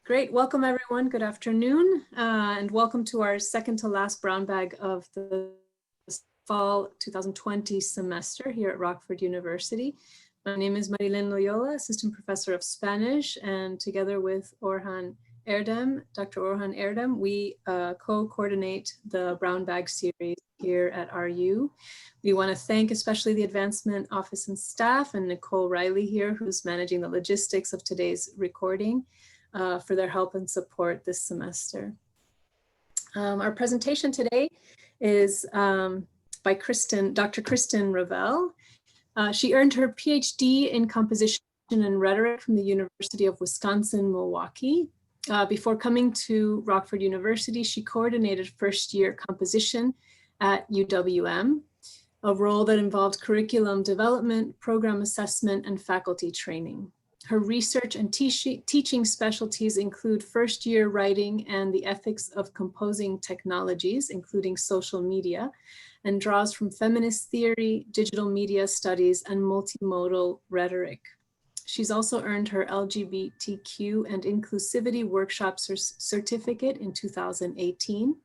Great, welcome everyone, good afternoon, and welcome to our second to last brown bag of the fall 2020 semester here at Rockford University. My name is Marilén Loyola, Assistant Professor of Spanish, and together with Orhan Erdem, Dr. Orhan Erdem, we co-coordinate the brown bag series here at RU. We want to thank especially the Advancement Office and staff and Nicole Riley here, who's managing the logistics of today's recording. For their help and support this semester. Our presentation today is by Dr. Kristen Revell. She earned her PhD in composition and rhetoric from the University of Wisconsin-Milwaukee. Before coming to Rockford University, she coordinated first-year composition at UWM, a role that involved curriculum development, program assessment, and faculty training. Her research and teaching specialties include first-year writing and the ethics of composing technologies, including social media, and draws from feminist theory, digital media studies, and multimodal rhetoric. She's also earned her LGBTQ and Inclusivity Workshop certificate in 2018.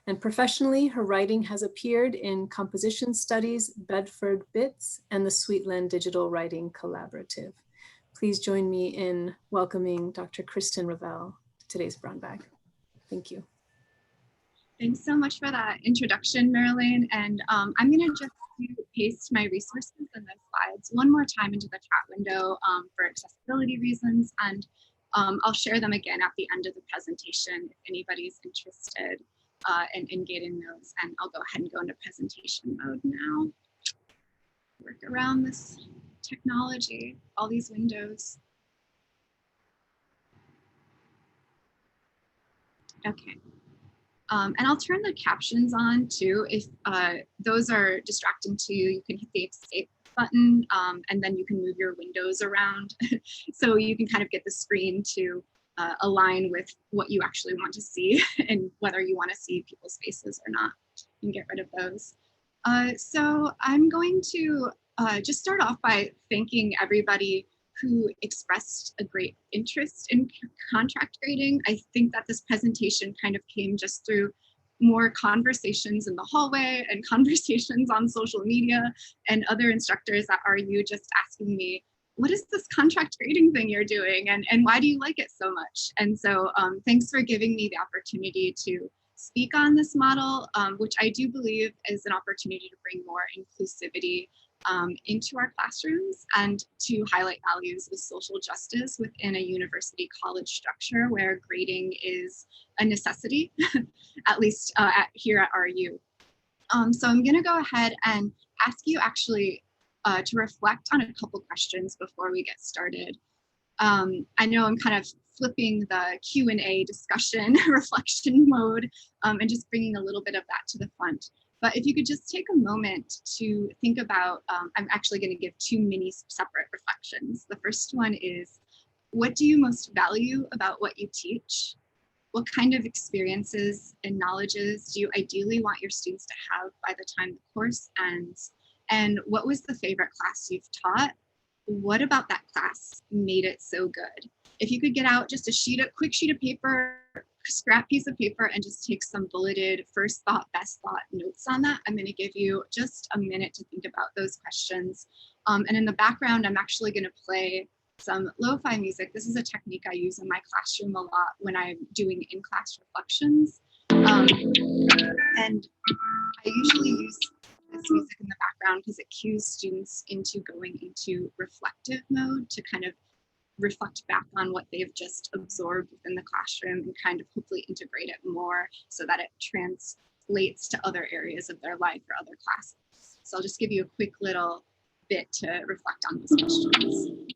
And professionally, her writing has appeared in Composition Studies, Bedford Bits, and the Sweetland Digital Writing Collaborative. Please join me in welcoming Dr. Kristen Ravel to today's brown bag. Thank you. Thanks so much for that introduction, Marilyn. And I'm going to just paste my resources and the slides one more time into the chat window for accessibility reasons. And I'll share them again at the end of the presentation if anybody's interested in getting those. And I'll go ahead and go into presentation mode now. Work around this technology, all these windows. Okay. And I'll turn the captions on too. If those are distracting to you, you can hit the escape button and then you can move your windows around. So you can kind of get the screen to align with what you actually want to see and whether you want to see people's faces or not. You can get rid of those. So I'm going to just start off by thanking everybody who expressed a great interest in contract grading. I think that this presentation kind of came just through more conversations in the hallway and conversations on social media and other instructors at RU just asking me, what is this contract grading thing you're doing and why do you like it so much? And so thanks for giving me the opportunity to speak on this model, which I do believe is an opportunity to bring more inclusivity into our classrooms and to highlight values of social justice within a university college structure where grading is a necessity, at least here at RU. So I'm going to go ahead and ask you actually to reflect on a couple questions before we get started. I know I'm kind of flipping the Q&A discussion reflection mode and just bringing a little bit of that to the front. But if you could just take a moment to think about, I'm actually going to give two mini separate reflections. The first one is, what do you most value about what you teach? What kind of experiences and knowledges do you ideally want your students to have by the time the course ends? And what was the favorite class you've taught? What about that class made it so good? If you could get out just a quick sheet of paper, scrap piece of paper, and just take some bulleted first thought, best thought notes on that. I'm going to give you just a minute to think about those questions. And in the background, I'm actually going to play some lo-fi music. This is a technique I use in my classroom a lot when I'm doing in-class reflections. And I usually use this music in the background because it cues students into going into reflective mode to kind of reflect back on what they've just absorbed within the classroom and kind of hopefully integrate it more so that it translates to other areas of their life or other classes. So I'll just give you a quick little bit to reflect on those questions.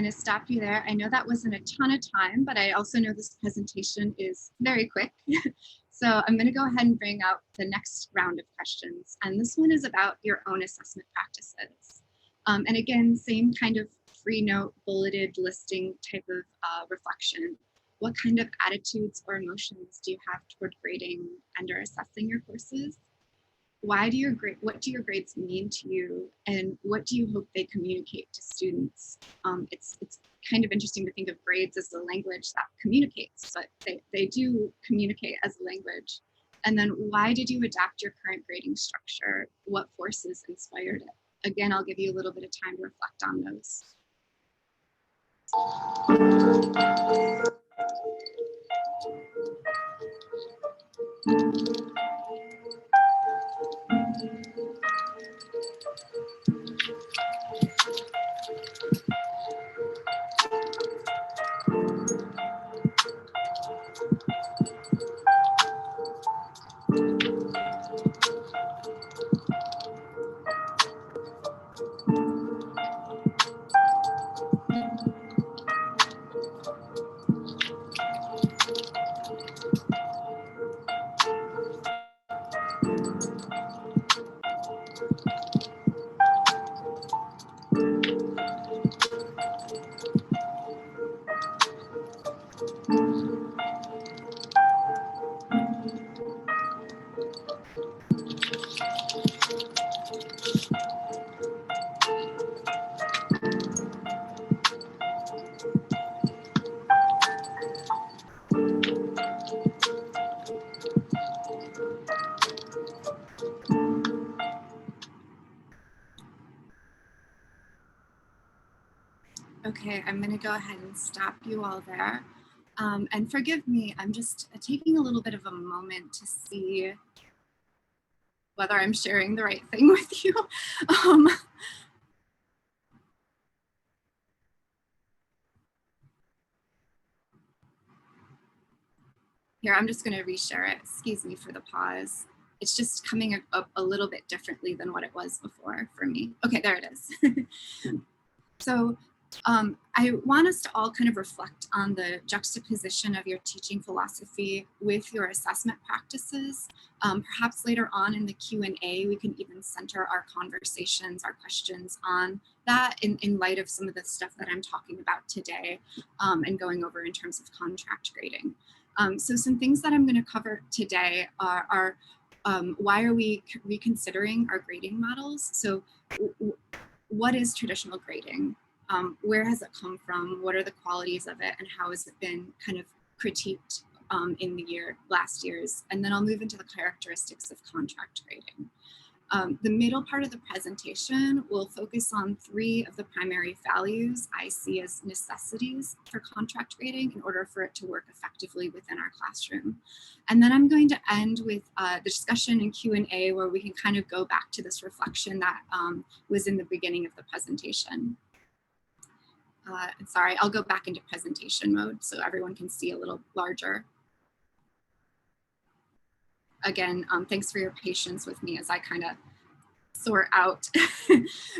going to stop you there. I know that wasn't a ton of time, but I also know this presentation is very quick. So I'm going to go ahead and bring out the next round of questions. And this one is about your own assessment practices. And again, same kind of free note, bulleted listing type of reflection. What kind of attitudes or emotions do you have toward grading and or assessing your courses? What do your grades mean to you, and what do you hope they communicate to students? It's kind of interesting to think of grades as a language that communicates, but they do communicate as a language. And then why did you adapt your current grading structure? What forces inspired it? Again, I'll give you a little bit of time to reflect on those. Okay, I'm going to go ahead and stop you all there. And forgive me, I'm just taking a little bit of a moment to see whether I'm sharing the right thing with you. Here, I'm just going to reshare it. Excuse me for the pause. It's just coming up a little bit differently than what it was before for me. Okay, there it is. So I want us to all kind of reflect on the juxtaposition of your teaching philosophy with your assessment practices. Perhaps later on in the Q&A, we can even center our conversations, our questions on that in light of some of the stuff that I'm talking about today and going over in terms of contract grading. So some things that I'm going to cover today are why are we reconsidering our grading models? So what is traditional grading? Where has it come from? What are the qualities of it? And how has it been kind of critiqued in the last years? And then I'll move into the characteristics of contract grading. The middle part of the presentation will focus on 3 of the primary values I see as necessities for contract grading in order for it to work effectively within our classroom. And then I'm going to end with the discussion and Q&A where we can kind of go back to this reflection that was in the beginning of the presentation. Sorry, I'll go back into presentation mode so everyone can see a little larger. Again, thanks for your patience with me as I kind of sort out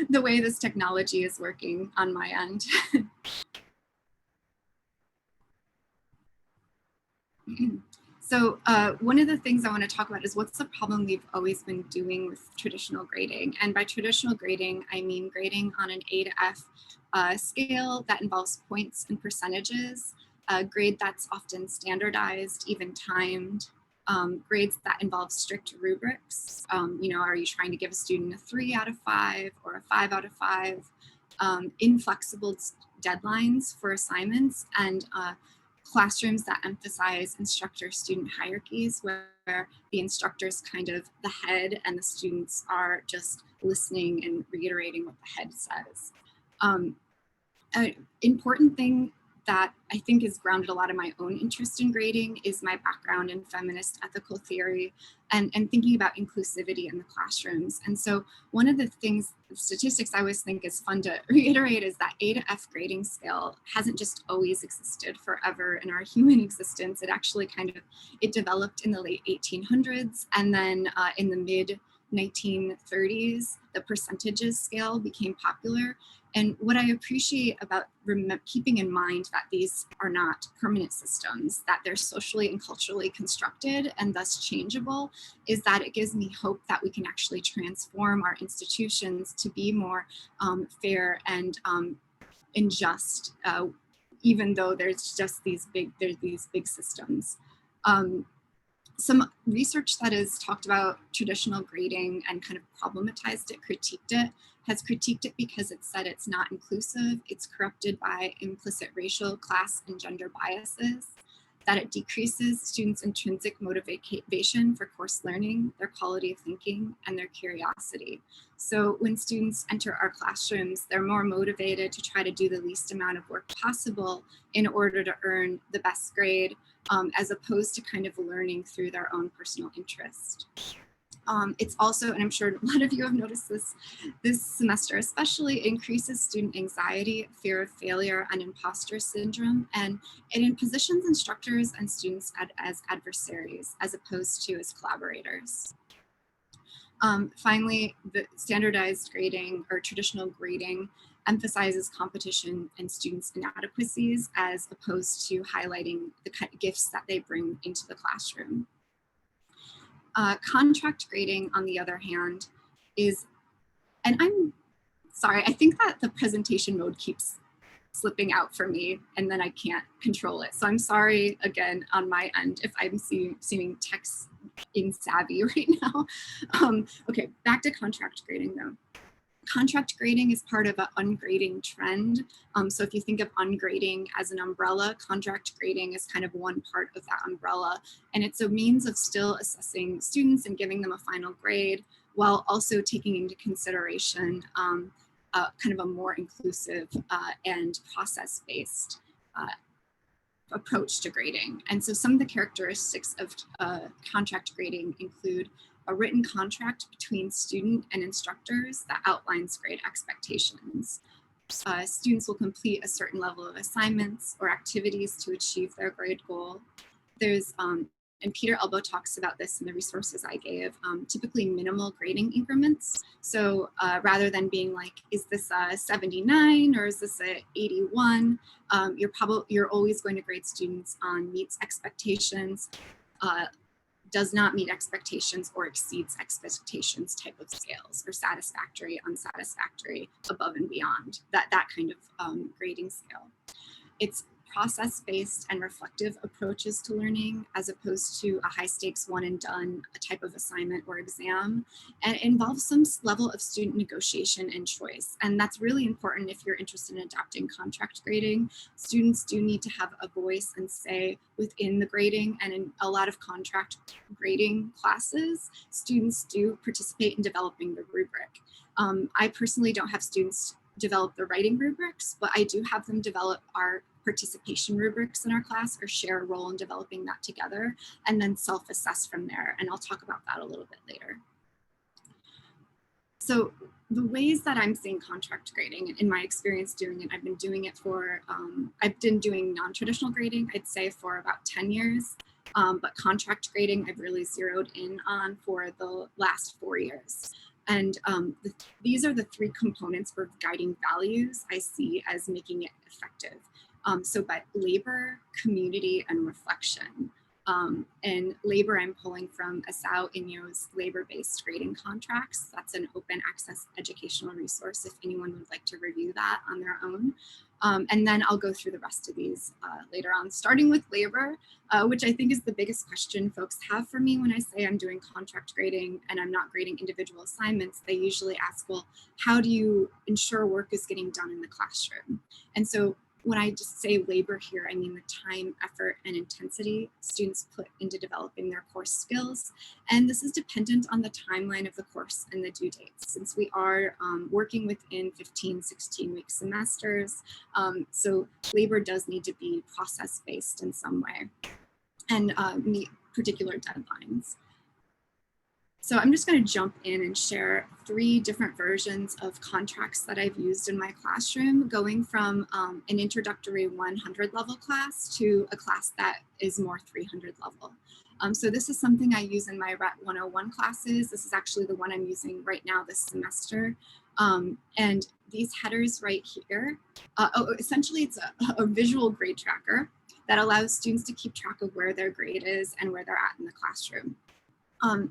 the way this technology is working on my end. So one of the things I want to talk about is what's the problem we've always been doing with traditional grading. And by traditional grading, I mean grading on an A to F scale that involves points and percentages, a grade that's often standardized, even timed, grades that involve strict rubrics. You know, are you trying to give a student a 3 out of 5 or a 5 out of 5? Inflexible deadlines for assignments, and classrooms that emphasize instructor-student hierarchies where the instructor's kind of the head and the students are just listening and reiterating what the head says. An important thing that I think has grounded a lot of my own interest in grading is my background in feminist ethical theory and thinking about inclusivity in the classrooms. And so one of the statistics I always think is fun to reiterate is that A to F grading scale hasn't just always existed forever in our human existence. It actually it developed in the late 1800s, and then in the mid 1930s, the percentages scale became popular. And what I appreciate about keeping in mind that these are not permanent systems, that they're socially and culturally constructed and thus changeable, is that it gives me hope that we can actually transform our institutions to be more fair and just, even though there's just these big systems. Some research that has talked about traditional grading and kind of problematized it, has critiqued it because it said it's not inclusive, it's corrupted by implicit racial, class, and gender biases, that it decreases students' intrinsic motivation for course learning, their quality of thinking, and their curiosity. So when students enter our classrooms, they're more motivated to try to do the least amount of work possible in order to earn the best grade, as opposed to kind of learning through their own personal interest. It's also, and I'm sure a lot of you have noticed this semester especially, increases student anxiety, fear of failure, and imposter syndrome, and it positions instructors and students as adversaries as opposed to as collaborators. Finally, the standardized grading or traditional grading emphasizes competition and students' inadequacies as opposed to highlighting the kind of gifts that they bring into the classroom. Contract grading, on the other hand, is, and I'm sorry, I think that the presentation mode keeps slipping out for me and then I can't control it. So I'm sorry again on my end if I'm seeming text savvy right now. Okay, back to contract grading though. Contract grading is part of an ungrading trend. So if you think of ungrading as an umbrella, contract grading is kind of one part of that umbrella. And it's a means of still assessing students and giving them a final grade while also taking into consideration kind of a more inclusive and process-based approach to grading. And so some of the characteristics of contract grading include a written contract between student and instructors that outlines grade expectations. Students will complete a certain level of assignments or activities to achieve their grade goal. There's, and Peter Elbow talks about this in the resources I gave, typically minimal grading increments. So rather than being like, is this a 79 or is this a 81? You're always going to grade students on meets expectations, does not meet expectations, or exceeds expectations type of scales, or satisfactory, unsatisfactory, above and beyond, that kind of grading scale. It's process-based and reflective approaches to learning as opposed to a high stakes one and done type of assignment or exam, and it involves some level of student negotiation and choice. And that's really important if you're interested in adopting contract grading. Students do need to have a voice and say within the grading, and in a lot of contract grading classes, students do participate in developing the rubric. I personally don't have students develop the writing rubrics, but I do have them develop our participation rubrics in our class, or share a role in developing that together, and then self-assess from there. And I'll talk about that a little bit later. So the ways that I'm seeing contract grading, in my experience doing it, I've been doing it for, I've been doing non-traditional grading, I'd say for about 10 years, but contract grading I've really zeroed in on for the last 4 years. And these are the three components for guiding values I see as making it effective. So by labor, community, and reflection. And labor, I'm pulling from Asao Inyo's labor-based grading contracts. That's an open access educational resource if anyone would like to review that on their own. And then I'll go through the rest of these later on, starting with labor, which I think is the biggest question folks have for me when I say I'm doing contract grading and I'm not grading individual assignments. They usually ask, well, how do you ensure work is getting done in the classroom? And so when I just say labor here, I mean the time, effort, and intensity students put into developing their course skills. And this is dependent on the timeline of the course and the due dates, since we are working within 15, 16-week semesters. So labor does need to be process-based in some way and meet particular deadlines. So I'm just going to jump in and share 3 different versions of contracts that I've used in my classroom, going from an introductory 100 level class to a class that is more 300 level. So this is something I use in my RET 101 classes. This is actually the one I'm using right now this semester. And these headers right here, essentially it's a visual grade tracker that allows students to keep track of where their grade is and where they're at in the classroom.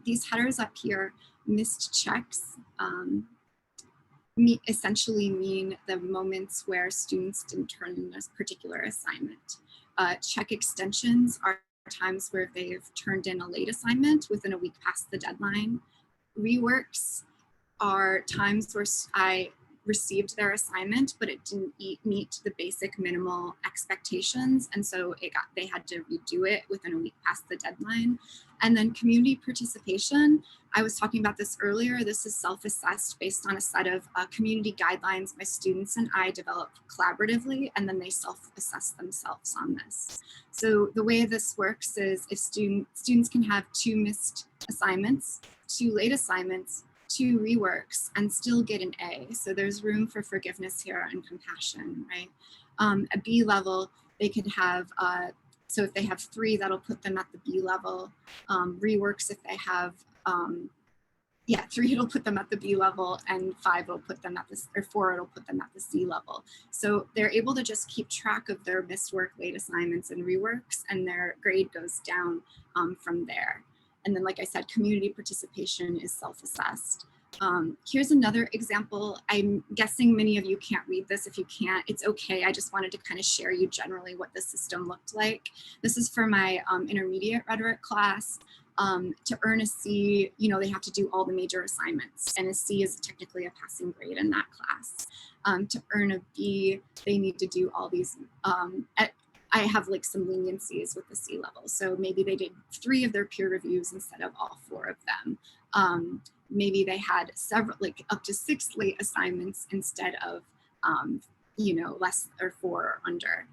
These headers up here, missed checks, essentially mean the moments where students didn't turn in a particular assignment. Check extensions are times where they've turned in a late assignment within a week past the deadline. Reworks are times where I received their assignment, but it didn't meet the basic minimal expectations. And so they had to redo it within a week past the deadline. And then community participation, I was talking about this earlier. This is self-assessed based on a set of community guidelines my students and I developed collaboratively, and then they self-assess themselves on this. So the way this works is if students can have 2 missed assignments, 2 late assignments, 2 reworks, and still get an A. So there's room for forgiveness here and compassion, right? At B level, they could have, so if they have 3, that'll put them at the B level. Reworks, if they have, 3, it'll put them at the B level, and 5 will put them at this, or 4, it'll put them at the C level. So they're able to just keep track of their missed work, late assignments, and reworks, and their grade goes down from there. And then, like I said, community participation is self-assessed. Here's another example. I'm guessing many of you can't read this. If you can't, it's okay. I just wanted to kind of share you generally what the system looked like. This is for my intermediate rhetoric class. To earn a C, they have to do all the major assignments, and a C is technically a passing grade in that class. To earn a B, they need to do all these, I have like some leniencies with the C level. So maybe they did 3 of their peer reviews instead of all 4 of them. Maybe they had several, like up to 6 late assignments instead of, less or 4 or under.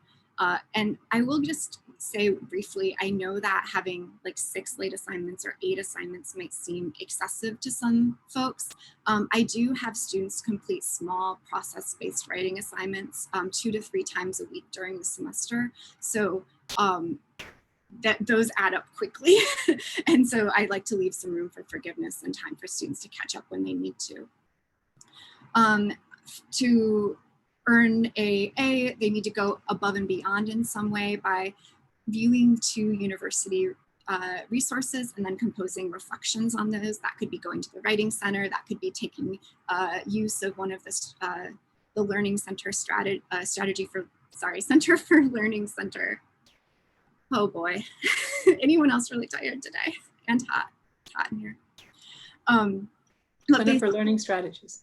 And I will just say briefly, I know that having like 6 late assignments or 8 assignments might seem excessive to some folks. I do have students complete small process-based writing assignments 2 to 3 times a week during the semester. So those add up quickly. And so I like to leave some room for forgiveness and time for students to catch up when they need to. To earn a A, they need to go above and beyond in some way by viewing 2 university resources and then composing reflections on those. That could be going to the writing center, that could be taking use of one of the learning center Center for Learning Center. Oh boy, anyone else really tired today? And hot in here. Center for Learning Strategies.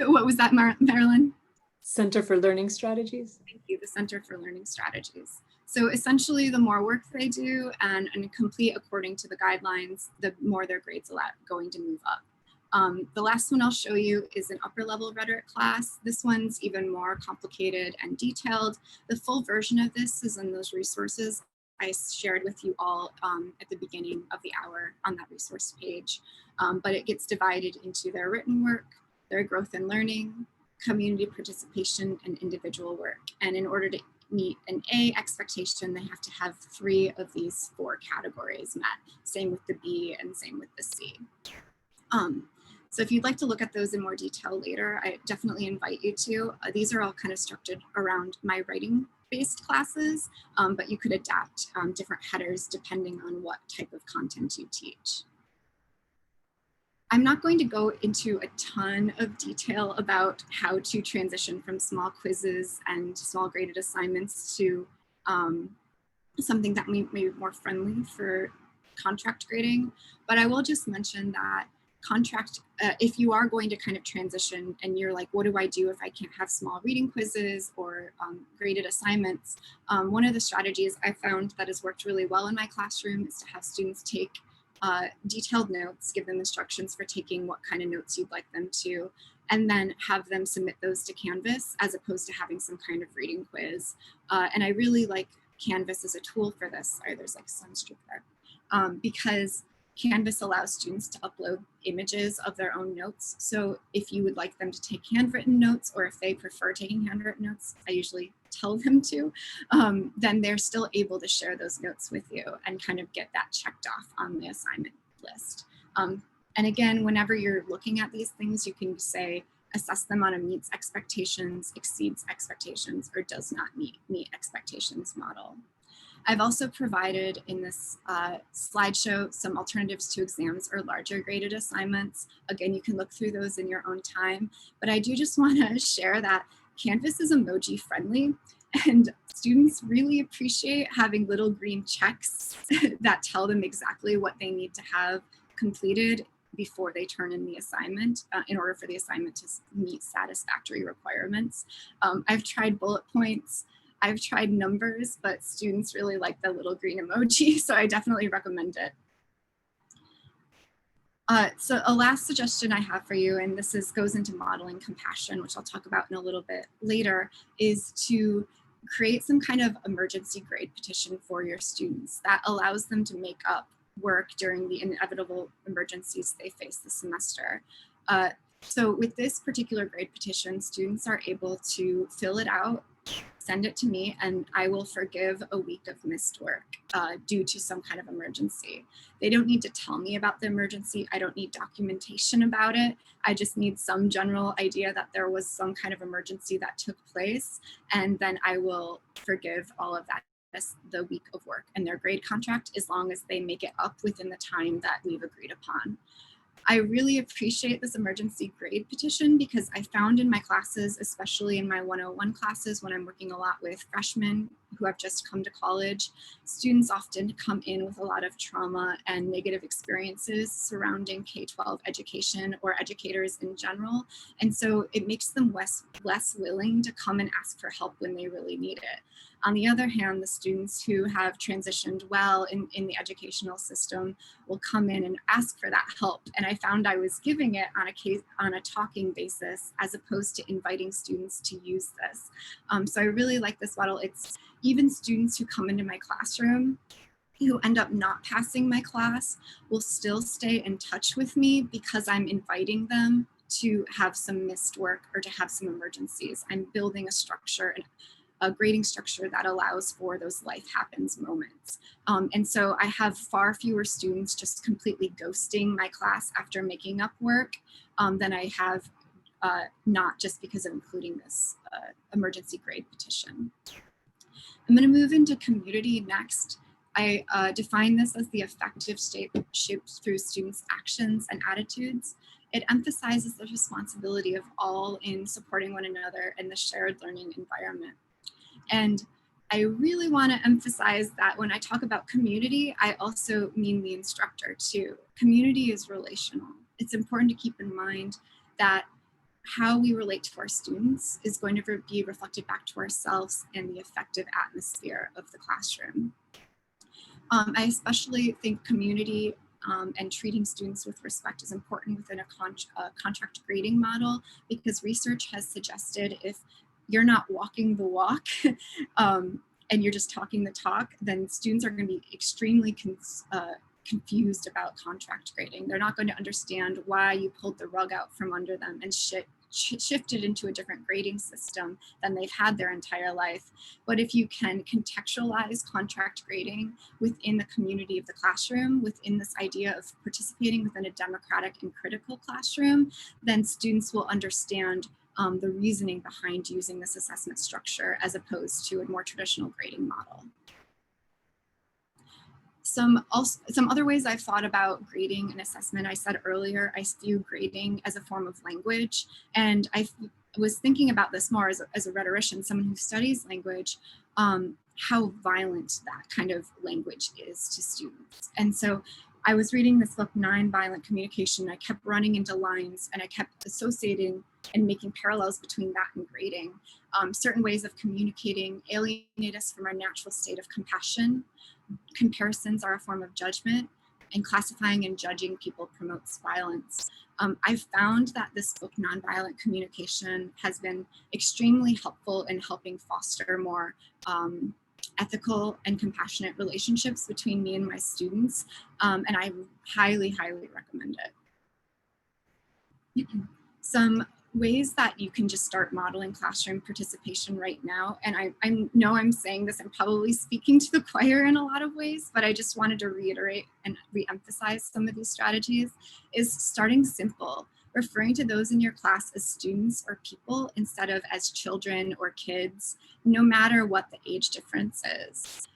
What was that, Marilyn? Center for Learning Strategies. Thank you, the Center for Learning Strategies. So essentially, the more work they do and complete according to the guidelines, the more their grades are going to move up. The last one I'll show you is an upper level rhetoric class. This one's even more complicated and detailed. The full version of this is in those resources I shared with you all at the beginning of the hour on that resource page. But it gets divided into their written work, their growth and learning, community participation, and individual work. And in order to meet an A expectation, they have to have 3 of these 4 categories met. Same with the B and same with the C. So if you'd like to look at those in more detail later, I definitely invite you to. These are all kind of structured around my writing-based classes, but you could adapt different headers depending on what type of content you teach. I'm not going to go into a ton of detail about how to transition from small quizzes and small graded assignments to something that may be more friendly for contract grading, but I will just mention that if you are going to kind of transition and you're like, what do I do if I can't have small reading quizzes or graded assignments? One of the strategies I found that has worked really well in my classroom is to have students take detailed notes, give them instructions for taking what kind of notes you'd like them to, and then have them submit those to Canvas as opposed to having some kind of reading quiz. And I really like Canvas as a tool for this. Sorry, there's like sunstrip there. Because Canvas allows students to upload images of their own notes. So if you would like them to take handwritten notes, or if they prefer taking handwritten notes, I usually tell them to, then they're still able to share those notes with you and kind of get that checked off on the assignment list. And again, whenever you're looking at these things, you can say, assess them on a meets expectations, exceeds expectations, or does not meet expectations model. I've also provided in this slideshow some alternatives to exams or larger graded assignments. Again, you can look through those in your own time, but I do just want to share that Canvas is emoji friendly, and students really appreciate having little green checks that tell them exactly what they need to have completed before they turn in the assignment in order for the assignment to meet satisfactory requirements. I've tried bullet points, I've tried numbers, but students really like the little green emoji, so I definitely recommend it. So a last suggestion I have for you, and this goes into modeling compassion, which I'll talk about in a little bit later, is to create some kind of emergency grade petition for your students that allows them to make up work during the inevitable emergencies they face this semester. So with this particular grade petition, students are able to fill it out, send it to me, and I will forgive a week of missed work due to some kind of emergency. They don't need to tell me about the emergency. I don't need documentation about it. I just need some general idea that there was some kind of emergency that took place, and then I will forgive all of that, the week of work and their grade contract, as long as they make it up within the time that we've agreed upon. I really appreciate this emergency grade petition because I found in my classes, especially in my 101 classes, when I'm working a lot with freshmen who have just come to college, students often come in with a lot of trauma and negative experiences surrounding K-12 education or educators in general. And so it makes them less willing to come and ask for help when they really need it. On the other hand, the students who have transitioned well in the educational system will come in and ask for that help. And I found I was giving it on a talking basis as opposed to inviting students to use this. So I really like this model. It's even students who come into my classroom who end up not passing my class will still stay in touch with me because I'm inviting them to have some missed work or to have some emergencies. I'm building a structure and a grading structure that allows for those life happens moments. And so I have far fewer students just completely ghosting my class after making up work than I have not just because of including this emergency grade petition. I'm going to move into community next. I define this as the affective state shaped through students' actions and attitudes. It emphasizes the responsibility of all in supporting one another in the shared learning environment. And I really want to emphasize that when I talk about community, I also mean the instructor too. Community is relational. It's important to keep in mind that how we relate to our students is going to be reflected back to ourselves and the effective atmosphere of the classroom. I especially think community and treating students with respect is important within a contract grading model, because research has suggested if you're not walking the walk and you're just talking the talk, then students are going to be extremely confused about contract grading. They're not going to understand why you pulled the rug out from under them and shifted into a different grading system than they've had their entire life. But if you can contextualize contract grading within the community of the classroom, within this idea of participating within a democratic and critical classroom, then students will understand the reasoning behind using this assessment structure as opposed to a more traditional grading model. Some other ways I've thought about grading and assessment. I said earlier, I view grading as a form of language, and I was thinking about this more as a rhetorician, someone who studies language, how violent that kind of language is to students. And so I was reading this book, Nonviolent Communication. I kept running into lines and I kept associating and making parallels between that and grading. Certain ways of communicating alienate us from our natural state of compassion. Comparisons are a form of judgment, and classifying and judging people promotes violence. I've found that this book, Nonviolent Communication, has been extremely helpful in helping foster more ethical and compassionate relationships between me and my students, and I highly, highly recommend it. Some ways that you can just start modeling classroom participation right now, and I know I'm saying this, I'm probably speaking to the choir in a lot of ways, but I just wanted to reiterate and re-emphasize some of these strategies, is starting simple, referring to those in your class as students or people instead of as children or kids, no matter what the age difference is.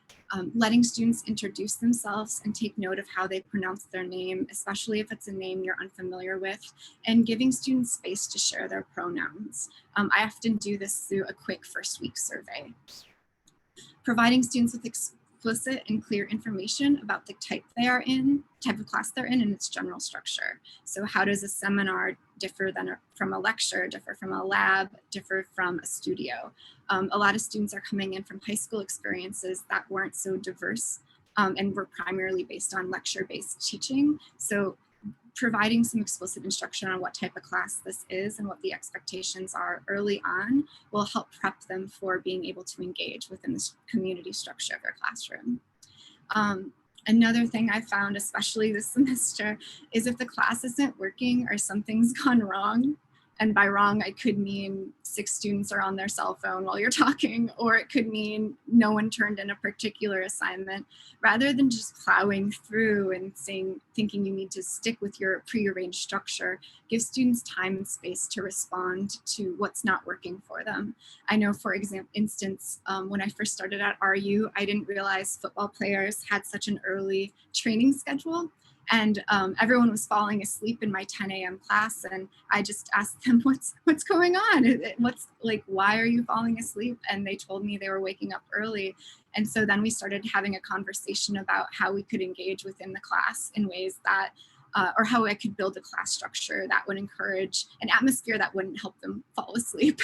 Letting students introduce themselves and take note of how they pronounce their name, especially if it's a name you're unfamiliar with, and giving students space to share their pronouns. I often do this through a quick first week survey. Providing students with explicit and clear information about the type of class they're in, and its general structure. So how does a seminar differ from a lecture, differ from a lab, differ from a studio? A lot of students are coming in from high school experiences that weren't so diverse and were primarily based on lecture-based teaching. So providing some explicit instruction on what type of class this is and what the expectations are early on will help prep them for being able to engage within the community structure of their classroom. Another thing I found, especially this semester, is if the class isn't working or something's gone wrong, and by wrong, I could mean 6 students are on their cell phone while you're talking, or it could mean no one turned in a particular assignment. Rather than just plowing through and thinking you need to stick with your prearranged structure, give students time and space to respond to what's not working for them. I know, for instance, when I first started at RU, I didn't realize football players had such an early training schedule. And everyone was falling asleep in my 10 a.m. class, and I just asked them, what's going on? Why are you falling asleep? And they told me they were waking up early. And so then we started having a conversation about how we could engage within the class in ways that, or how I could build a class structure that would encourage an atmosphere that wouldn't help them fall asleep.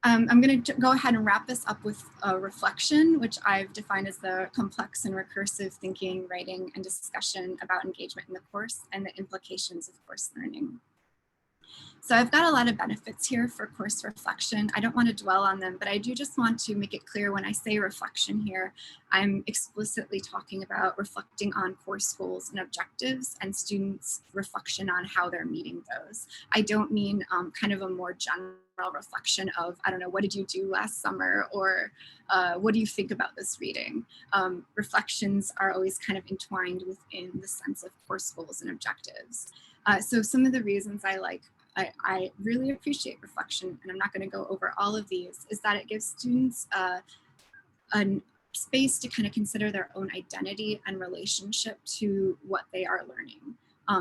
I'm going to go ahead and wrap this up with a reflection, which I've defined as the complex and recursive thinking, writing, and discussion about engagement in the course and the implications of course learning. So I've got a lot of benefits here for course reflection. I don't want to dwell on them, but I do just want to make it clear when I say reflection here, I'm explicitly talking about reflecting on course goals and objectives and students' reflection on how they're meeting those. I don't mean kind of a more general reflection of, I don't know, what did you do last summer, or what do you think about this reading? Reflections are always kind of entwined within the sense of course goals and objectives. So some of the reasons I really appreciate reflection, and I'm not going to go over all of these, is that it gives students a space to kind of consider their own identity and relationship to what they are learning.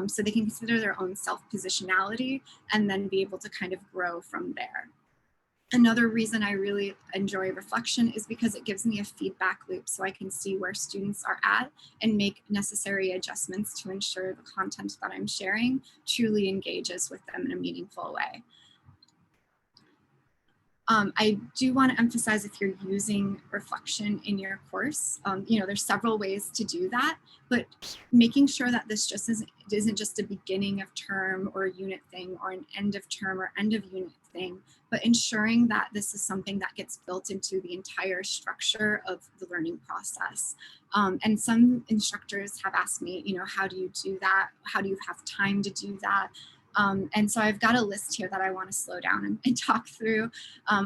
So they can consider their own self-positionality and then be able to kind of grow from there. Another reason I really enjoy reflection is because it gives me a feedback loop so I can see where students are at and make necessary adjustments to ensure the content that I'm sharing truly engages with them in a meaningful way. I do want to emphasize, if you're using reflection in your course, there's several ways to do that, but making sure that this just isn't just a beginning of term or unit thing, or an end of term or end of unit thing, but ensuring that this is something that gets built into the entire structure of the learning process. And some instructors have asked me, how do you do that? How do you have time to do that? And so I've got a list here that I want to slow down and talk through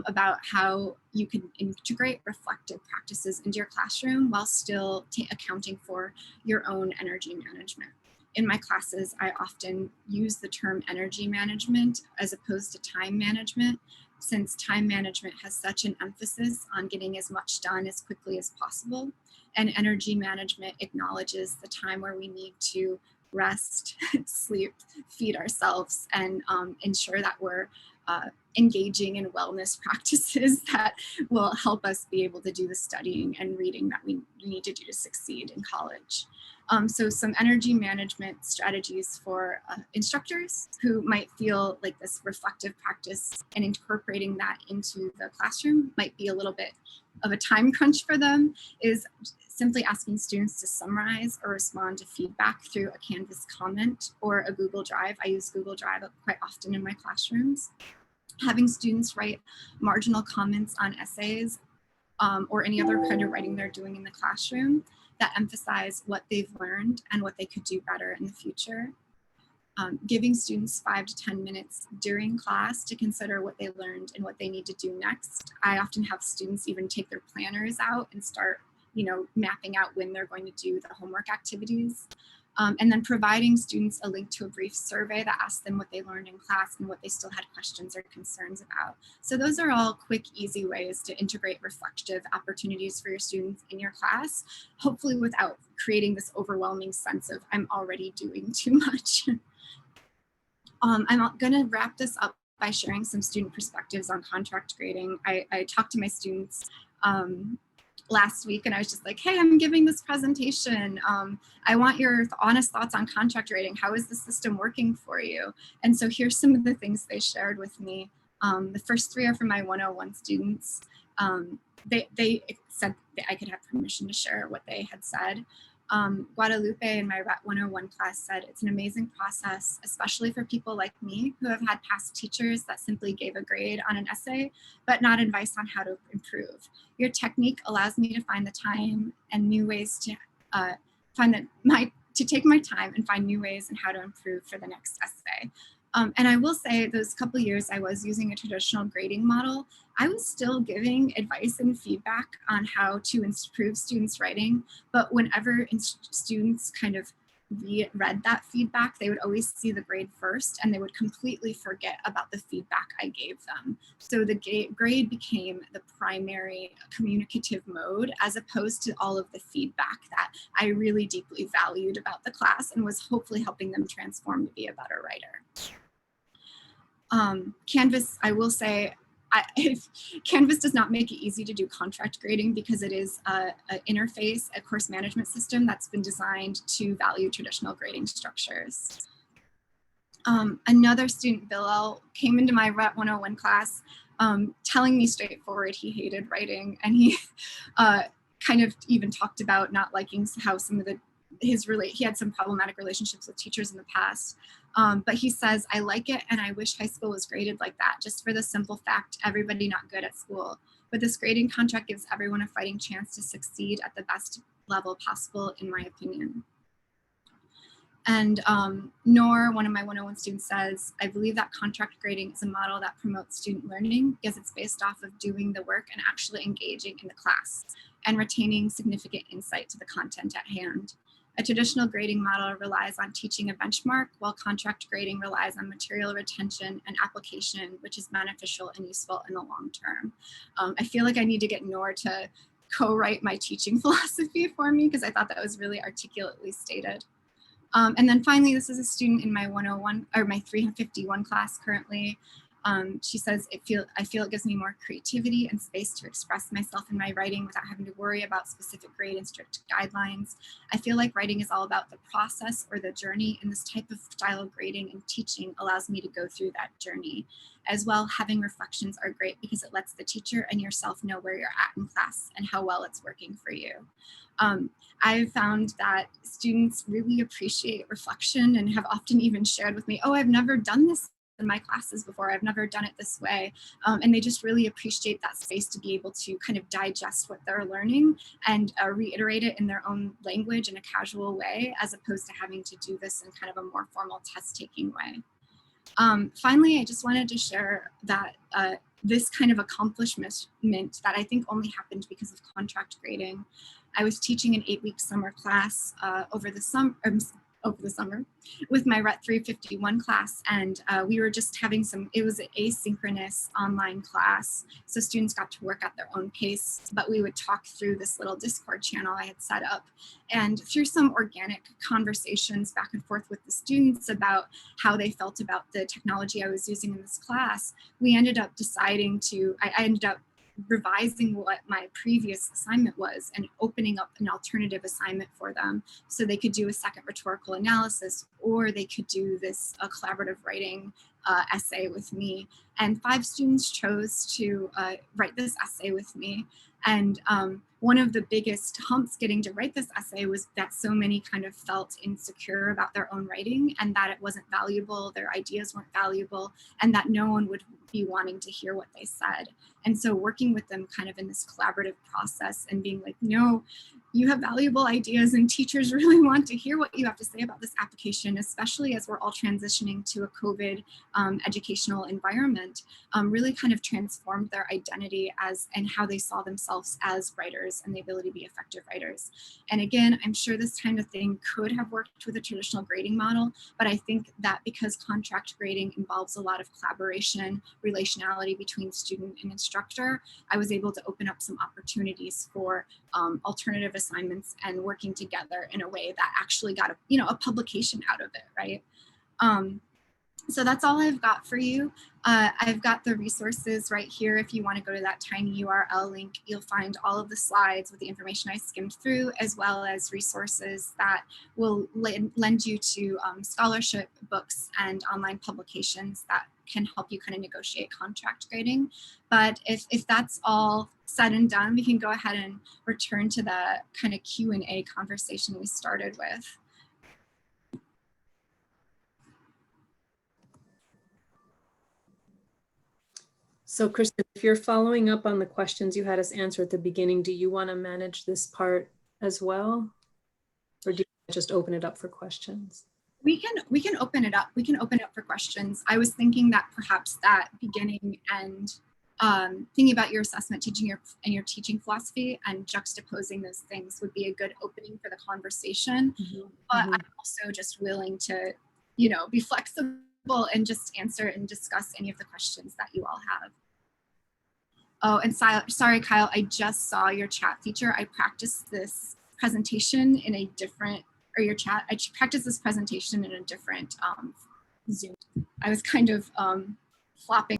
about how you can integrate reflective practices into your classroom while still accounting for your own energy management. In my classes, I often use the term energy management as opposed to time management, since time management has such an emphasis on getting as much done as quickly as possible. And energy management acknowledges the time where we need to rest, sleep, feed ourselves, and ensure that we're engaging in wellness practices that will help us be able to do the studying and reading that we need to do to succeed in college. So some energy management strategies for instructors who might feel like this reflective practice and incorporating that into the classroom might be a little bit of a time crunch for them is simply asking students to summarize or respond to feedback through a Canvas comment or a Google Drive. I use Google Drive quite often in my classrooms. Having students write marginal comments on essays or any other kind of writing they're doing in the classroom that emphasize what they've learned and what they could do better in the future. Giving students 5 to 10 minutes during class to consider what they learned and what they need to do next. I often have students even take their planners out and start, mapping out when they're going to do the homework activities. And then providing students a link to a brief survey that asks them what they learned in class and what they still had questions or concerns about. So those are all quick, easy ways to integrate reflective opportunities for your students in your class, hopefully without creating this overwhelming sense of I'm already doing too much. I'm gonna wrap this up by sharing some student perspectives on contract grading. I talked to my students last week and I was just like, hey, I'm giving this presentation. I want your honest thoughts on contract grading. How is the system working for you? And so here's some of the things they shared with me. The first 3 are from my 101 students. They said that I could have permission to share what they had said. Guadalupe in my Ret 101 class said, it's an amazing process, especially for people like me who have had past teachers that simply gave a grade on an essay, but not advice on how to improve. Your technique allows me to find the time and new ways to take my time and find new ways and how to improve for the next essay. And I will say those couple years I was using a traditional grading model, I was still giving advice and feedback on how to improve students' writing. But whenever students kind of read that feedback, they would always see the grade first and they would completely forget about the feedback I gave them. So the grade became the primary communicative mode as opposed to all of the feedback that I really deeply valued about the class and was hopefully helping them transform to be a better writer. Canvas, I will say, Canvas does not make it easy to do contract grading because it is an interface, a course management system that's been designed to value traditional grading structures. Another student, Bilal, came into my Ret 101 class telling me straightforward he hated writing, and he kind of even talked about not liking how some of he had some problematic relationships with teachers in the past. But he says, I like it and I wish high school was graded like that, just for the simple fact, everybody not good at school. But this grading contract gives everyone a fighting chance to succeed at the best level possible, in my opinion. And Noor, one of my 101 students, says, I believe that contract grading is a model that promotes student learning because it's based off of doing the work and actually engaging in the class and retaining significant insight to the content at hand. A traditional grading model relies on teaching a benchmark, while contract grading relies on material retention and application, which is beneficial and useful in the long term. I feel like I need to get Noor to co-write my teaching philosophy for me because I thought that was really articulately stated. And then finally, this is a student in my 101 or my 351 class currently. She says, I feel it gives me more creativity and space to express myself in my writing without having to worry about specific grade and strict guidelines. I feel like writing is all about the process or the journey, and this type of style of grading and teaching allows me to go through that journey. As well, having reflections are great because it lets the teacher and yourself know where you're at in class and how well it's working for you. I've found that students really appreciate reflection and have often even shared with me, oh, I've never done this in my classes before. I've never done it this way. And they just really appreciate that space to be able to kind of digest what they're learning and reiterate it in their own language in a casual way, as opposed to having to do this in kind of a more formal test-taking way. Finally, I just wanted to share that this kind of accomplishment that I think only happened because of contract grading. I was teaching an 8-week summer class over the summer with my Ret 351 class, and we were just having it was an asynchronous online class, so students got to work at their own pace, but we would talk through this little Discord channel I had set up, and through some organic conversations back and forth with the students about how they felt about the technology I was using in this class, we ended up deciding I ended up revising what my previous assignment was and opening up an alternative assignment for them so they could do a second rhetorical analysis, or they could do a collaborative writing essay with me. And 5 students chose to write this essay with me. And one of the biggest humps getting to write this essay was that so many kind of felt insecure about their own writing, and that it wasn't valuable, their ideas weren't valuable, and that no one would be wanting to hear what they said. And so working with them kind of in this collaborative process and being like, no, you have valuable ideas and teachers really want to hear what you have to say about this application, especially as we're all transitioning to a COVID educational environment, really kind of transformed their identity as and how they saw themselves as writers and the ability to be effective writers. And again, I'm sure this kind of thing could have worked with a traditional grading model, but I think that because contract grading involves a lot of collaboration, relationality between student and instructor, I was able to open up some opportunities for alternative assignments and working together in a way that actually got a publication out of it, right? So that's all I've got for you. I've got the resources right here. If you want to go to that tiny URL link, you'll find all of the slides with the information I skimmed through, as well as resources that will lend you to scholarship books and online publications that can help you kind of negotiate contract grading. But if that's all said and done, we can go ahead and return to the kind of Q&A conversation we started with. So Kristen, if you're following up on the questions you had us answer at the beginning, do you want to manage this part as well? Or do you just open it up for questions? We can open it up. We can open it up for questions. I was thinking that perhaps that beginning and thinking about your assessment, teaching and your teaching philosophy and juxtaposing those things would be a good opening for the conversation. But I'm also just willing to, be flexible and just answer and discuss any of the questions that you all have. Oh, and sorry, Kyle, I just saw your chat feature. I practiced this presentation in a different, or your chat, I practiced this presentation in a different Zoom. I was kind of flopping.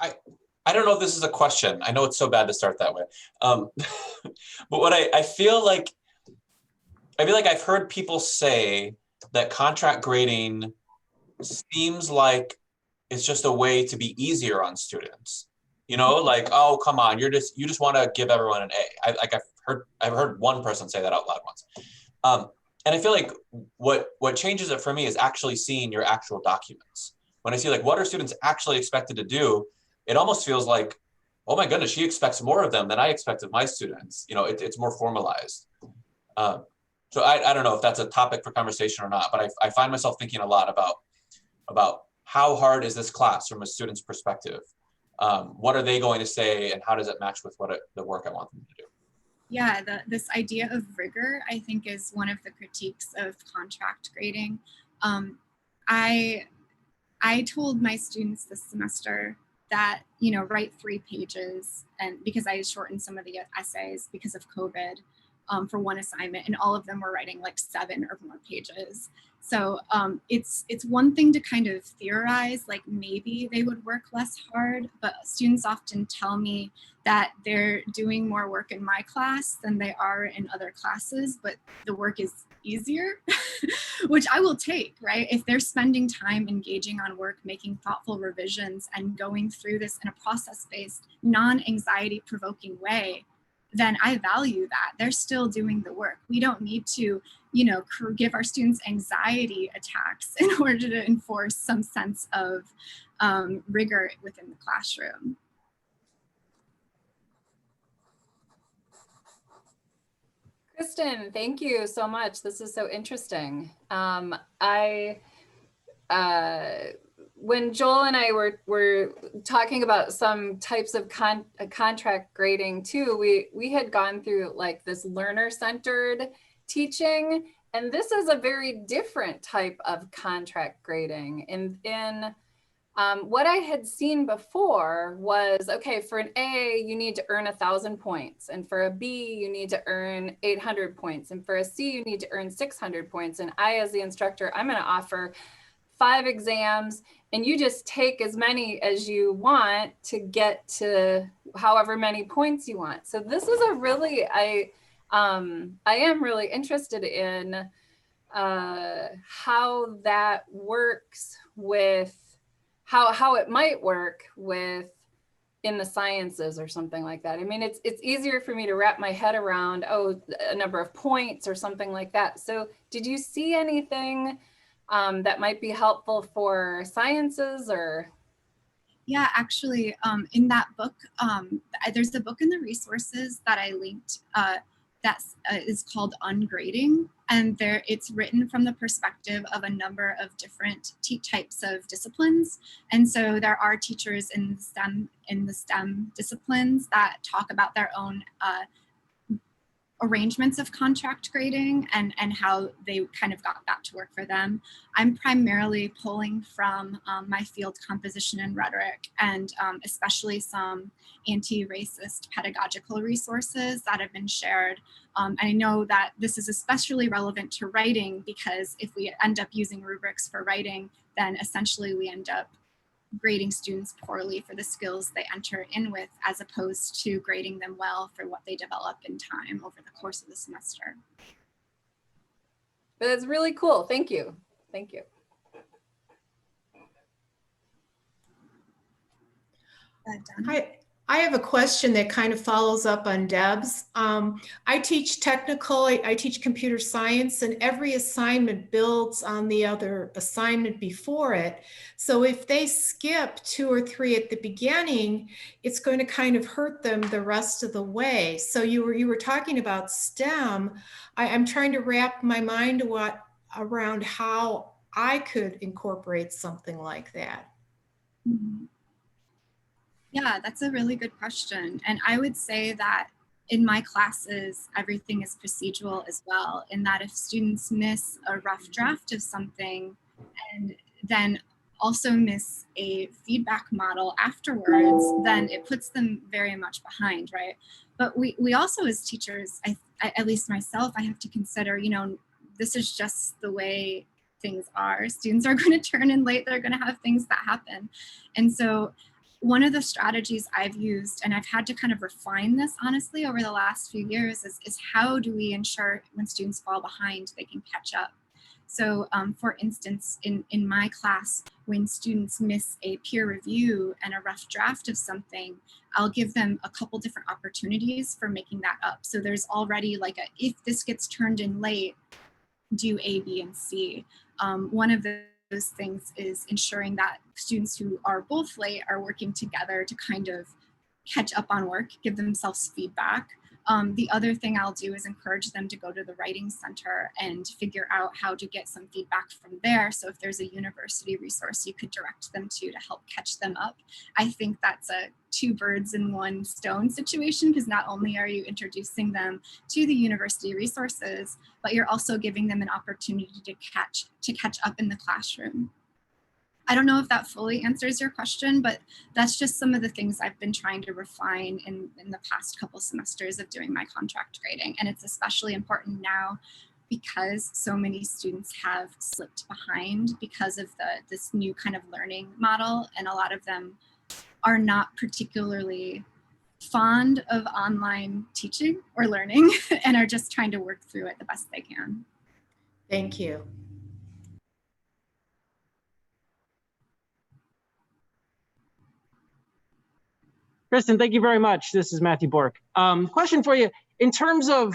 I don't know if this is a question. I know it's so bad to start that way. But what I feel like I've heard people say that contract grading seems like it's just a way to be easier on students. Like, oh, come on, you just want to give everyone an A. I've heard one person say that out loud once. And I feel like what changes it for me is actually seeing your actual documents. When I see like what are students actually expected to do, it almost feels like, oh my goodness, she expects more of them than I expect of my students. It's more formalized. So I don't know if that's a topic for conversation or not, but I find myself thinking a lot about how hard is this class from a student's perspective? What are they going to say, and how does it match with the work I want them to do? Yeah, this idea of rigor, I think, is one of the critiques of contract grading. I told my students this semester that, write 3 pages, and because I shortened some of the essays because of COVID for one assignment, and all of them were writing like 7 or more pages. So it's one thing to kind of theorize, like maybe they would work less hard, but students often tell me that they're doing more work in my class than they are in other classes, but the work is easier, which I will take, right? If they're spending time engaging on work, making thoughtful revisions, and going through this in a process-based, non-anxiety provoking way, then I value that. They're still doing the work. We don't need to, give our students anxiety attacks in order to enforce some sense of rigor within the classroom. Kristen, thank you so much. This is so interesting. When Joel and I were talking about some types of contract grading too, we had gone through like this learner-centered teaching, and this is a very different type of contract grading. In what I had seen before was, okay, for an A, you need to earn 1,000 points. And for a B, you need to earn 800 points. And for a C, you need to earn 600 points. And I, as the instructor, I'm going to offer 5 exams, and you just take as many as you want to get to however many points you want. So this is a really, I am really interested in how that works with how it might work with in the sciences or something like that. I mean, it's easier for me to wrap my head around, oh, a number of points or something like that. So did you see anything that might be helpful for sciences or? Yeah, actually, in that book, there's a book in the resources that I linked that is called Ungrading, and it's written from the perspective of a number of different types of disciplines. And so there are teachers in the STEM disciplines that talk about their own arrangements of contract grading and how they kind of got that to work for them. I'm primarily pulling from my field composition and rhetoric, and especially some anti-racist pedagogical resources that have been shared. And I know that this is especially relevant to writing, because if we end up using rubrics for writing, then essentially we end up grading students poorly for the skills they enter in with, as opposed to grading them well for what they develop in time over the course of the semester. But it's really cool. Thank you. Thank you. I have a question that kind of follows up on Deb's. I teach technical, I teach computer science, and every assignment builds on the other assignment before it. So if they skip 2 or 3 at the beginning, it's going to kind of hurt them the rest of the way. So you were talking about STEM. I'm trying to wrap my mind around how I could incorporate something like that. Mm-hmm. Yeah, that's a really good question. And I would say that in my classes, everything is procedural as well, in that if students miss a rough draft of something and then also miss a feedback model afterwards, then it puts them very much behind, right? But we also, as teachers, I at least myself, I have to consider, you know, this is just the way things are. Students are going to turn in late, they're going to have things that happen. And so one of the strategies I've used, and I've had to kind of refine this honestly over the last few years, is how do we ensure when students fall behind, they can catch up? So for instance, in my class, when students miss a peer review and a rough draft of something, I'll give them a couple different opportunities for making that up. So there's already like if this gets turned in late, do A, B, and C. One of those things is ensuring that students who are both late are working together to kind of catch up on work, give themselves feedback. The other thing I'll do is encourage them to go to the writing center and figure out how to get some feedback from there. So if there's a university resource you could direct them to help catch them up. I think that's a 2 birds in 1 stone situation, because not only are you introducing them to the university resources, but you're also giving them an opportunity to catch up in the classroom. I don't know if that fully answers your question, but that's just some of the things I've been trying to refine in the past couple semesters of doing my contract grading. And it's especially important now because so many students have slipped behind because of this new kind of learning model. And a lot of them are not particularly fond of online teaching or learning and are just trying to work through it the best they can. Thank you. Kristen, thank you very much. This is Matthew Bork. Question for you, in terms of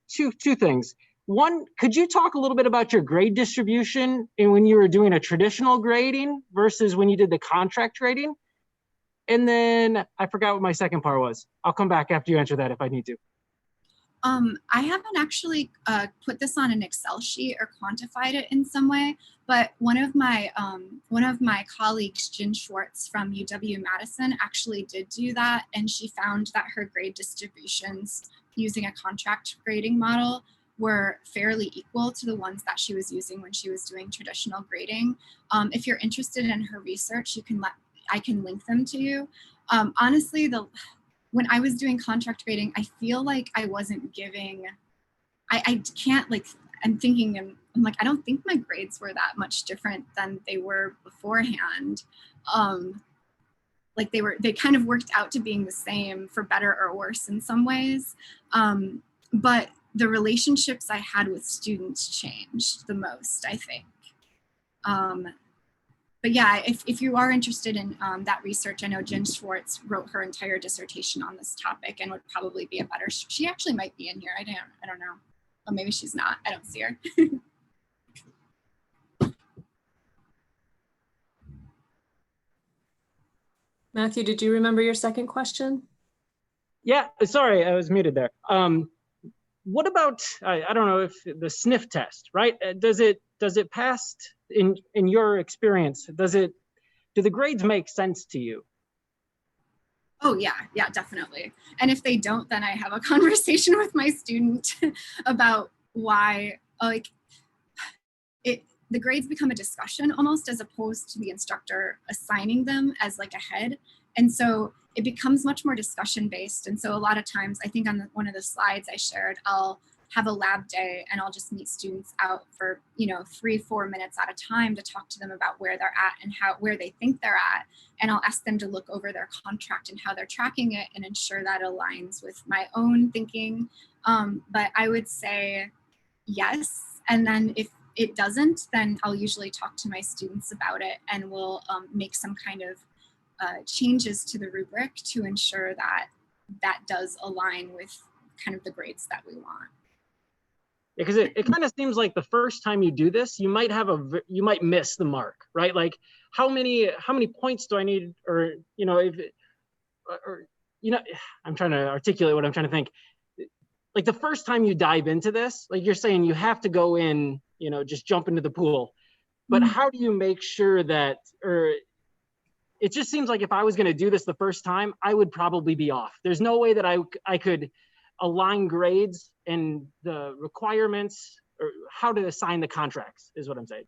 two things. One, could you talk a little bit about your grade distribution and when you were doing a traditional grading versus when you did the contract grading? And then I forgot what my second part was. I'll come back after you answer that if I need to. I haven't actually put this on an Excel sheet or quantified it in some way, but one of my colleagues, Jen Schwartz from UW-Madison, actually did do that, and she found that her grade distributions using a contract grading model were fairly equal to the ones that she was using when she was doing traditional grading. If you're interested in her research, I can link them to you. Honestly, when I was doing contract grading, I feel like I wasn't giving, I can't, like, I'm thinking, I'm like, I don't think my grades were that much different than they were beforehand. Like they kind of worked out to being the same, for better or worse in some ways. But the relationships I had with students changed the most, I think. but yeah, if you are interested in that research, I know Jen Schwartz wrote her entire dissertation on this topic and would probably be a better, she actually might be in here. I don't know. Oh, maybe she's not. I don't see her. Matthew, did you remember your second question? Yeah, sorry, I was muted there. What about, I don't know if the sniff test, right? Does it pass in your experience? Do the grades make sense to you? Oh yeah, definitely. And if they don't, then I have a conversation with my student about why, like, the grades become a discussion almost, as opposed to the instructor assigning them as like a head. And so it becomes much more discussion based. And so a lot of times, I think on one of the slides I shared, I'll have a lab day and I'll just meet students out for 3-4 minutes at a time to talk to them about where they're at and where they think they're at. And I'll ask them to look over their contract and how they're tracking it and ensure that aligns with my own thinking. But I would say yes. And then if it doesn't, then I'll usually talk to my students about it and we'll make some kind of changes to the rubric to ensure that that does align with kind of the grades that we want. Because it kind of seems like the first time you do this, you might miss the mark, right? Like how many points do I need, or I'm trying to articulate what I'm trying to think. Like the first time you dive into this, like you're saying, you have to go in, just jump into the pool. But how do you make sure that, or it just seems like if I was going to do this the first time, I would probably be off. There's no way that I could align grades and the requirements, or how to assign the contracts is what I'm saying.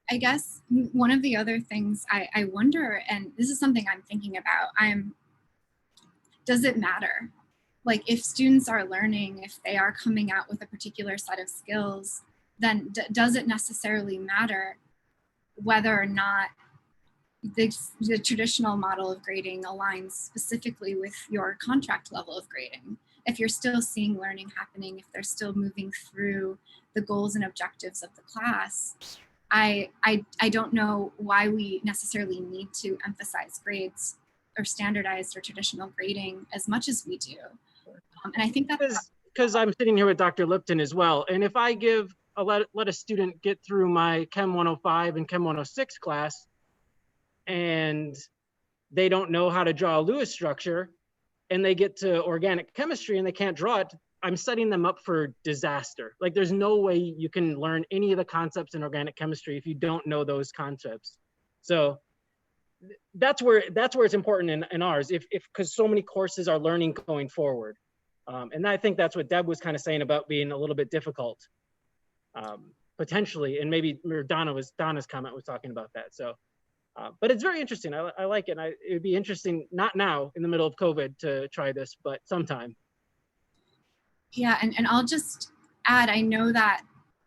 I guess one of the other things I wonder, and this is something I'm thinking about, does it matter? Like if students are learning, if they are coming out with a particular set of skills, then does it necessarily matter whether or not the traditional model of grading aligns specifically with your contract level of grading? If you're still seeing learning happening, if they're still moving through the goals and objectives of the class, I don't know why we necessarily need to emphasize grades or standardized or traditional grading as much as we do. And I think that's because I'm sitting here with Dr. Lipton as well. And if I let a student get through my Chem 105 and Chem 106 class, and they don't know how to draw a Lewis structure, and they get to organic chemistry and they can't draw it, I'm setting them up for disaster. Like there's no way you can learn any of the concepts in organic chemistry if you don't know those concepts. So that's where it's important in ours, because so many courses are learning going forward. And I think that's what Deb was kind of saying about being a little bit difficult, potentially, and maybe Donna's comment was talking about that. So, but it's very interesting. I like it. It would be interesting, not now in the middle of COVID, to try this, but sometime. Yeah, and I'll just add, I know that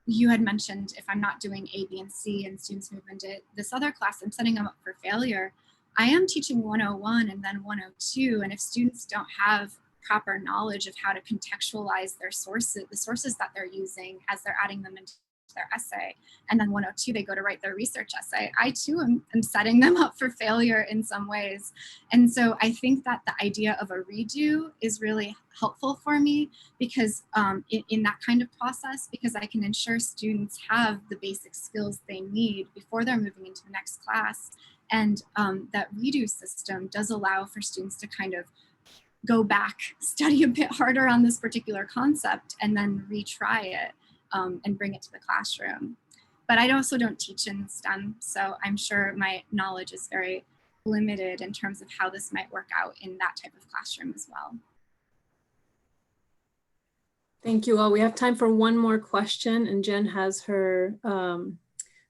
you had mentioned if I'm not doing A, B, and C and students move into this other class, I'm setting them up for failure. I am teaching 101 and then 102, and if students don't have proper knowledge of how to contextualize their sources, the sources that they're using as they're adding them into their essay, and then 102 they go to write their research essay, I too am setting them up for failure in some ways. And so I think that the idea of a redo is really helpful for me, because in that kind of process, because I can ensure students have the basic skills they need before they're moving into the next class. And that redo system does allow for students to kind of go back, study a bit harder on this particular concept, and then retry it and bring it to the classroom. But I also don't teach in STEM, so I'm sure my knowledge is very limited in terms of how this might work out in that type of classroom as well. Thank you all. We have time for one more question, and Jen has her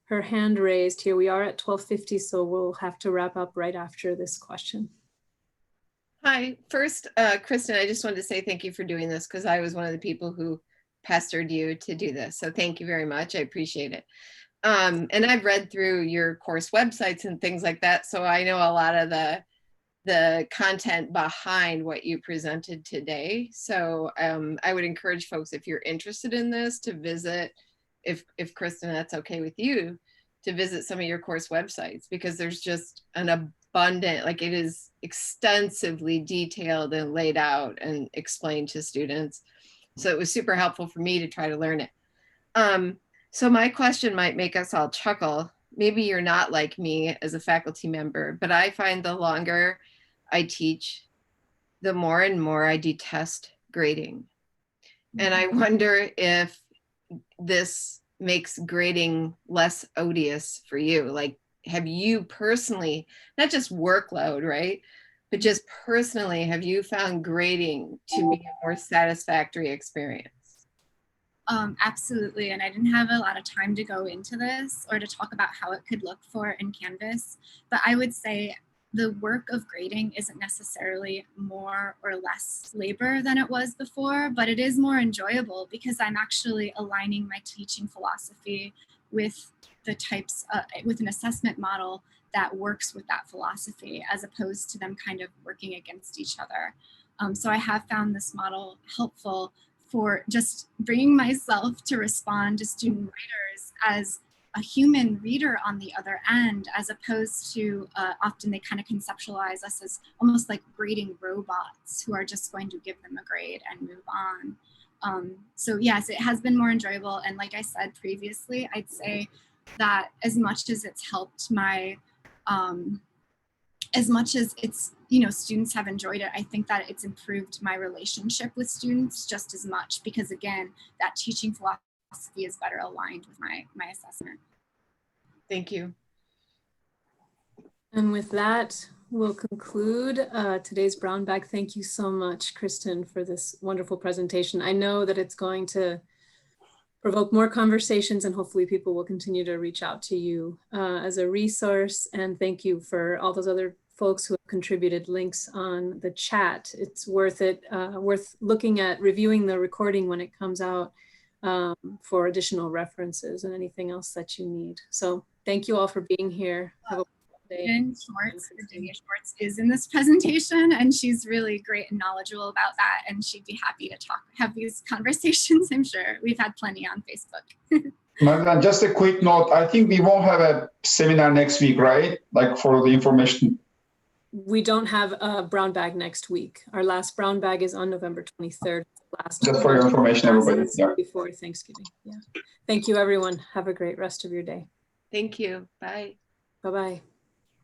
her hand raised here. We are at 12:50, so we'll have to wrap up right after this question. Hi, first, Kristen, I just wanted to say thank you for doing this, because I was one of the people who pestered you to do this. So thank you very much. I appreciate it. And I've read through your course websites and things like that, so I know a lot of the content behind what you presented today. So I would encourage folks, if you're interested in this, to visit, if Kristen, that's okay with you, to visit some of your course websites, because there's just an abundant, like it is extensively detailed and laid out and explained to students. So it was super helpful for me to try to learn it. So my question might make us all chuckle. Maybe you're not like me as a faculty member, but I find the longer I teach, the more and more I detest grading. And I wonder if this makes grading less odious for you. Like, have you personally, not just workload, right? But just personally, have you found grading to be a more satisfactory experience? Absolutely. And I didn't have a lot of time to go into this or to talk about how it could look for in Canvas. But I would say the work of grading isn't necessarily more or less labor than it was before, but it is more enjoyable because I'm actually aligning my teaching philosophy with the types, with an assessment model that works with that philosophy, as opposed to them kind of working against each other. So I have found this model helpful for just bringing myself to respond to student writers as a human reader on the other end, as opposed to often they kind of conceptualize us as almost like grading robots who are just going to give them a grade and move on. So yes, it has been more enjoyable. And like I said previously, I'd say that as much as it's helped my, as much as it's, you know, students have enjoyed it, I think that it's improved my relationship with students just as much, because again, that teaching philosophy is better aligned with my assessment. Thank you. And with that, we'll conclude today's Brown Bag. Thank you so much, Kristen, for this wonderful presentation. I know that it's going to provoke more conversations, and hopefully people will continue to reach out to you as a resource. And thank you for all those other folks who have contributed links on the chat. It's worth it, worth looking at, reviewing the recording when it comes out for additional references and anything else that you need. So thank you all for being here. Have a wonderful day. Virginia Schwartz is in this presentation, and she's really great and knowledgeable about that, and she'd be happy to have these conversations. I'm sure we've had plenty on Facebook. Marilén, just a quick note. I think we won't have a seminar next week, right? Like for the information. We don't have a Brown Bag next week. Our last Brown Bag is on November 23rd. Just for your information, everybody. Yeah. Before Thanksgiving. Yeah. Thank you, everyone. Have a great rest of your day. Thank you. Bye. Bye-bye.